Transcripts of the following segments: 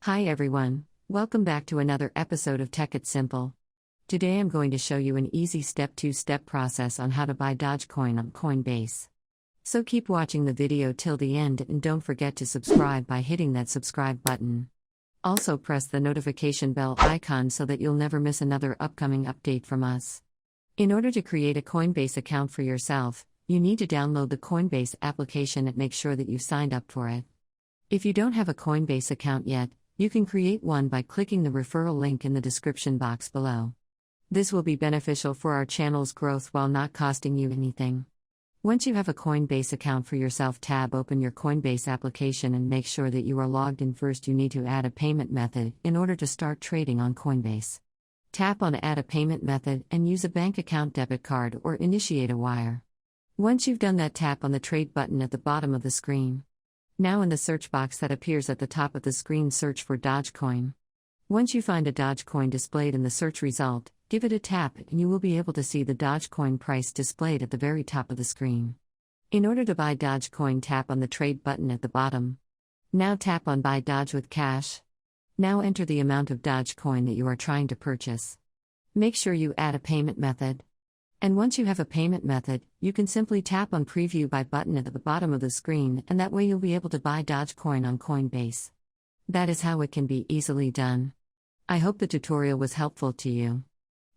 Hi everyone, welcome back to another episode of Tech It Simple. Today I'm going to show you an easy step-to-step process on how to buy Dogecoin on Coinbase. So keep watching the video till the end and don't forget to subscribe by hitting that subscribe button. Also press the notification bell icon so that you'll never miss another upcoming update from us. In order to create a Coinbase account for yourself, you need to download the Coinbase application and make sure that you've signed up for it. If you don't have a Coinbase account yet, you can create one by clicking the referral link in the description box below. This will be beneficial for our channel's growth while not costing you anything. Once you have a Coinbase account for yourself, open your Coinbase application and make sure that you are logged in. First, you need to add a payment method in order to start trading on Coinbase. Tap on Add a Payment Method and use a bank account, debit card, or initiate a wire. Once you've done that, tap on the Trade button at the bottom of the screen. Now in the search box that appears at the top of the screen, search for Dogecoin. Once you find a Dogecoin displayed in the search result, give it a tap and you will be able to see the Dogecoin price displayed at the very top of the screen. In order to buy Dogecoin, tap on the Trade button at the bottom. Now tap on Buy Doge with Cash. Now enter the amount of Dogecoin that you are trying to purchase. Make sure you add a payment method. And once you have a payment method, you can simply tap on Preview Buy button at the bottom of the screen, and that way you'll be able to buy Dogecoin on Coinbase. That is how it can be easily done. I hope the tutorial was helpful to you.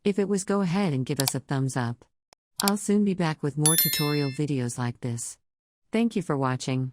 If it was, go ahead and give us a thumbs up. I'll soon be back with more tutorial videos like this. Thank you for watching.